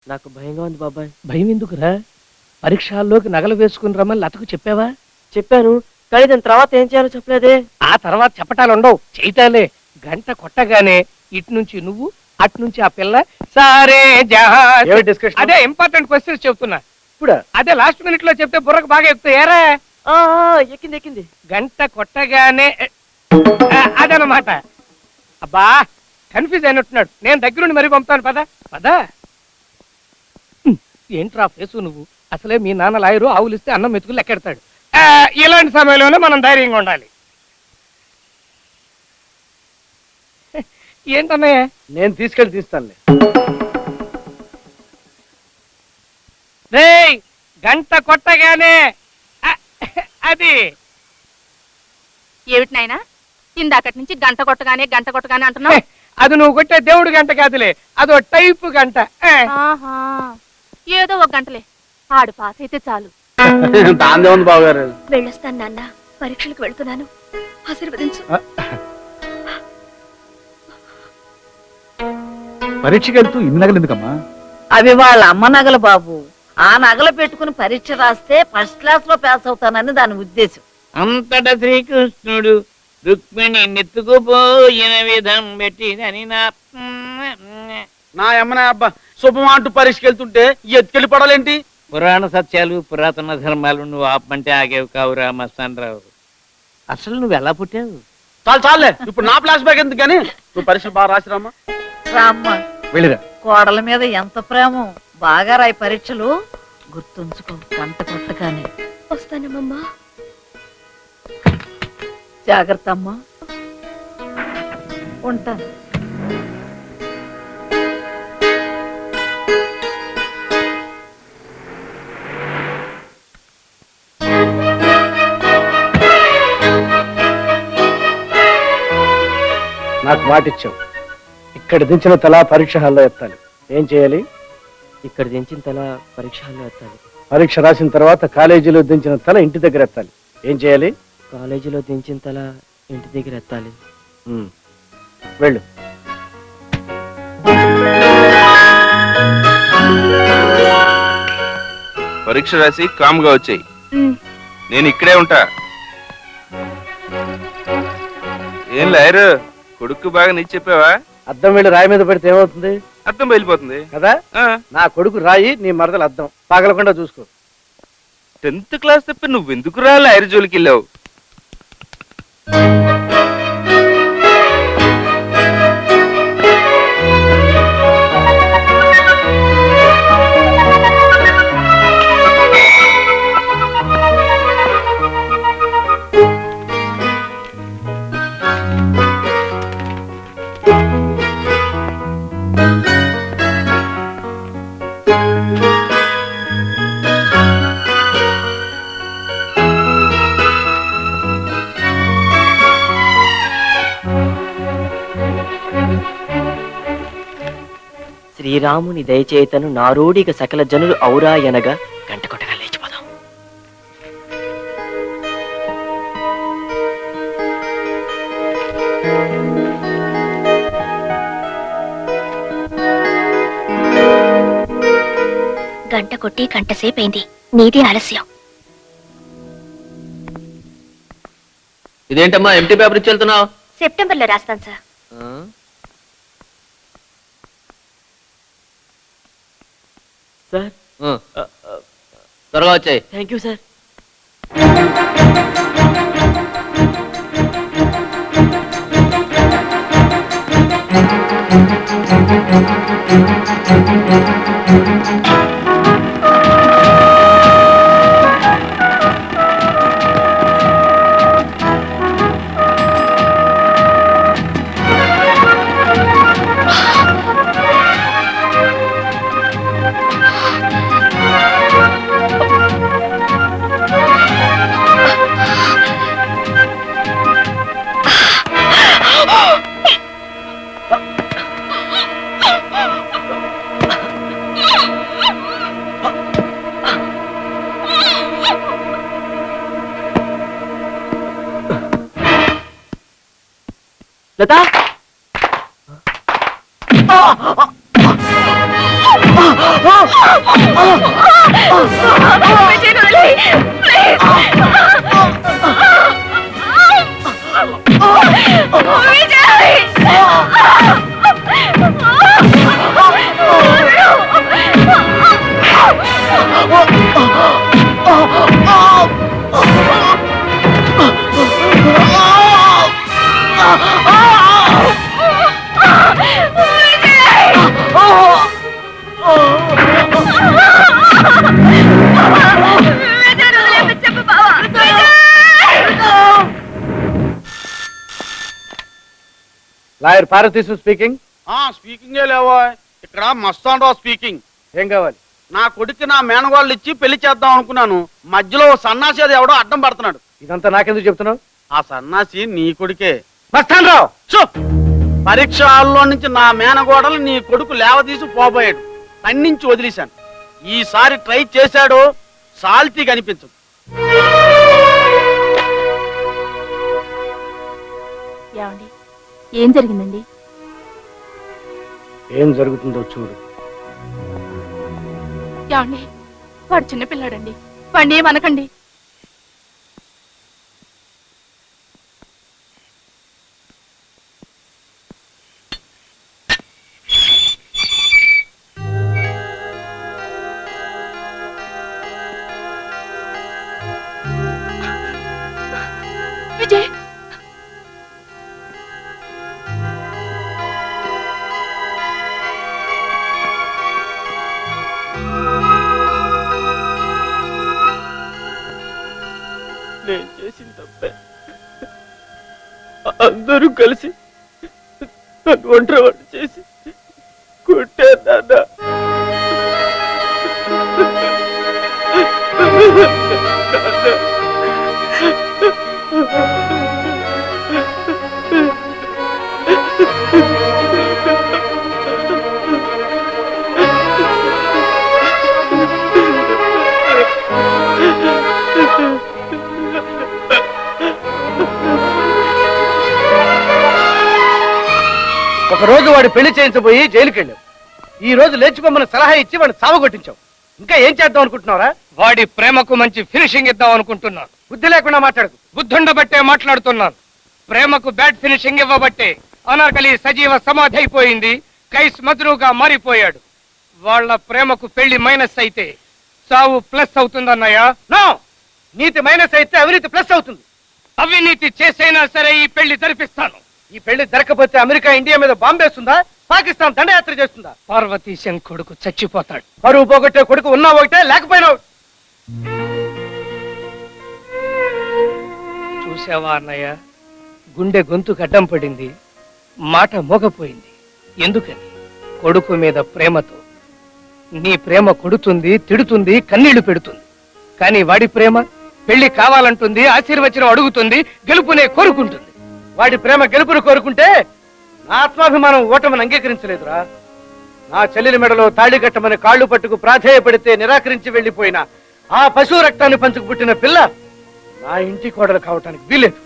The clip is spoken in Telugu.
నాకు భయంగా ఉంది బాబాయ్. భయం ఎందుకురా? పరీక్షల్లోకి నగలు వేసుకుని రమ్మని లతకు చెప్పావా? చెప్పాను, కానీ దాని తర్వాత ఏం చేయాలో చెప్పలేదే. ఆ తర్వాత చెప్పటాలు ఉండవు, చేయటాలే. గంట కొట్టగానే ఇటు నుంచి నువ్వు, అటు నుంచి ఆ పిల్ల. సారే అదే ఇంపార్టెంట్ క్వశ్చన్స్ చెప్తున్నా. ఇప్పుడు అదే లాస్ట్ మినిట్ లో చెప్తే బుర్రకు బాగా ఎక్కుతాయి. ఏరా ఎక్కింది ఎక్కింది. గంట కొట్టగానే అదనమాట. అబ్బా కన్ఫ్యూజ్ అయినట్టున్నాడు. నేను దగ్గరుండి మరీ పంపుతాను. పద పద. ఏంట్రా ఫేసు నువ్వు? అసలే మీ నాన్న లాయరు, ఆవులిస్తే అన్నం మెతుకులు లెక్కెడతాడు. ఇలాంటి సమయంలోనే మనం ధైర్యంగా ఉండాలి. ఏంటన్నయ్య? నేను తీసుకెళ్ళి తీస్తానులే. రేయ్ గంట కొట్టగానే అది ఏమిటి నాయనా, ఇందాకటి నుంచి గంట కొట్టగానే అంటున్నావు? అది నువ్వు కొట్టే దేవుడు గంట కాదులే, అదో టైపు గంట. ఆహా, ఏదో ఒక గంటలే, ఆడు పాస్ అయితే చాలు. దాందే ఉంది బావగారు. వెళ్ళొస్తాను నాన్న, పరీక్షలకు వెళ్తున్నాను, ఆశీర్వదించు. పరీక్షకి వెళ్తూ ఇన్ని నగలు ఎందుకమ్మా? అవి వాళ్ళ అమ్మ నగలు బాబు. ఆ నగలు పెట్టుకుని పరీక్ష రాస్తే ఫస్ట్ క్లాస్ లో పాస్ అవుతానని దాని ఉద్దేశం. అంతట శ్రీకృష్ణుడు రుక్మిణి నెత్తుకుపోయిన విధం పెట్టినని నా అమ్మనా అబ్బా, శుభం అంటూ పరీక్షకి వెళ్తుంటే ఎత్తుకెళ్ళి పడాలేంటి? పురాణ సత్యాలు పురాతన ధర్మాలు నువ్వు ఆపమంటే ఆగేవు కావురా మస్తానరావు. అసలు నువ్వు ఎలా పుట్టావు? చాలే, ఇప్పుడు నా ఫ్లాష్ బ్యాక్ ఎందుకు కానీ నువ్వు పరీక్షలు బాగా రాసిరామ్మా. రామ్మ, వెళ్ళిరా. కోడల మీద ఎంత ప్రేమో. బాగా రాయి పరీక్షలు, గుర్తుంచుకో. గంట కొట్టగానే వస్తానమ్మా. జాగ్రత్త అమ్మా, ఉంటాను. నాకు మాటిచ్చావు, ఇక్కడ దించిన తల పరీక్ష హాల్లో ఎత్తాలి. ఏం చేయాలి? ఇక్కడ దించిన తల పరీక్ష హాల్లో ఎత్తాలి. పరీక్ష రాసిన తర్వాత కాలేజీలో దించిన తల ఇంటి దగ్గర ఎత్తాలి. ఏం చేయాలి? కాలేజీలో దించిన తల ఇంటి దగ్గర ఎత్తాలి. వెళ్ళు. పరీక్ష రాసి కామ్గా వచ్చాయి. నేను ఇక్కడే ఉంటా. ఏం లాయరు, కొడుకు బాగా నీకు చెప్పావా? అద్దం వెళ్ళి రాయి మీద పెడితే ఏమవుతుంది? అర్థం బయలుపోతుంది కదా. నా కొడుకు రాయి, నీ మరదలు అద్దం. పగలకుండా చూసుకో. 10th క్లాస్ తప్ప నువ్వెందుకు రా లాయర్ జోలికి వెళ్ళావు? శ్రీరాముని దయచేతను నారోడిగ సకల జనులు ఔరా ఎనగా గంట కొట్టగా లేచిపోదాం. గంట కొట్టి గంట సేపైంది, నీది ఆలస్యం. ఇదేంటమ్మా ఎంటీ పేపర్ ఇచ్చి వెళ్తున్నావు? సెప్టెంబర్ లో రాస్తాను సార్. సార్ త్వరగా వచ్చాయి. Thank you sir. Latha lawyer Parvatheesam speaking. స్పీకింగే లేవో, ఇక్కడ మస్తాన్ రావు స్పీకింగ్. ఏం కావాలి? నా కొడుకు నా మేనగోళ్ళు ఇచ్చి పెళ్లి చేద్దాం అనుకున్నాను, మధ్యలో సన్నాసి అది ఎవడో అడ్డం పడుతున్నాడు. ఇదంతా నాకెందుకు చెప్తున్నావు? ఆ సన్నాసి నీ కొడుకే. మస్తాన్ రావు పరీక్ష హాల్లో నుంచి నా మేనగోడలు నీ కొడుకు లేవదీసి పోబోయాడు, ఖండించి వదిలేశాను. ఈసారి ట్రై చేశాడో సాల్తీ కనిపించదు. ఏమండి, ఏం జరిగిందండి? ఏం జరుగుతుందో చూడు. ఏమండి, వాడు చిన్నపిల్లాడండి, వాడిని ఏమనకండి. విజయ్, నేను చేసిన తప్పే. అందరూ కలిసి నన్ను ఒంటరి వాడు చేసి కొట్టారు. ఒక రోజు వాడు పెళ్లి చేయించబోయి జైలుకి వెళ్ళావు. ఈ రోజు లేచిపోమని సలహా ఇచ్చి వాడిని చావగొట్టించావు. ఇంకా ఏం చేద్దాం అనుకుంటున్నావురా? వాడి ప్రేమకు మంచి ఫినిషింగ్ ఇద్దాం అనుకుంటున్నాను. బుద్ధి లేకుండా మాట్లాడకు. బుద్ధుండబట్టే మాట్లాడుతున్నాను. ప్రేమకు బ్యాడ్ ఫినిషింగ్ ఇవ్వబట్టే అనార్కలి సజీవ సమాధి అయిపోయింది, కైస్ మజ్రూగా మారిపోయాడు. వాళ్ళ ప్రేమకు పెళ్లి మైనస్ అయితే చావు ప్లస్ అవుతుందన్నయ్యా. నో, నీతి మైనస్ అయితే అవినీతి ప్లస్ అవుతుంది. అవినీతి చేసైనా సరే ఈ పెళ్లి జరిపిస్తాను. ఈ పెళ్లి జరగకపోతే అమెరికా ఇండియా మీద బాంబేస్తుందా, పాకిస్తాన్ దండయాత్ర చేస్తుందా? పార్వతీశం కొడుకు చచ్చిపోతాడు. పరువు పోగొట్టే కొడుకు ఉన్నా ఒకటే, లేకపోయినా చూసావా అన్నయ్య, గుండె గొంతుకు అడ్డం పడింది, మాట మోగపోయింది. ఎందుకని? కొడుకు మీద ప్రేమతో. నీ ప్రేమ కొడుతుంది, తిడుతుంది, కన్నీళ్లు పెడుతుంది. కానీ వాడి ప్రేమ పెళ్లి కావాలంటుంది, ఆశీర్వచనం అడుగుతుంది, గెలుపునే కోరుకుంటుంది. వాడి ప్రేమ గెలుపును కోరుకుంటే నా ఆత్మాభిమానం ఓటమిని అంగీకరించలేదురా. నా చెల్లెలి మెడలో తాళి కట్టమని కాళ్ళు పట్టుకు ప్రాధేయపడితే నిరాకరించి వెళ్లిపోయిన ఆ పశువు రక్తాన్ని పంచుకు పుట్టిన పిల్ల నా ఇంటి కోడలు కావటానికి వీలేదు.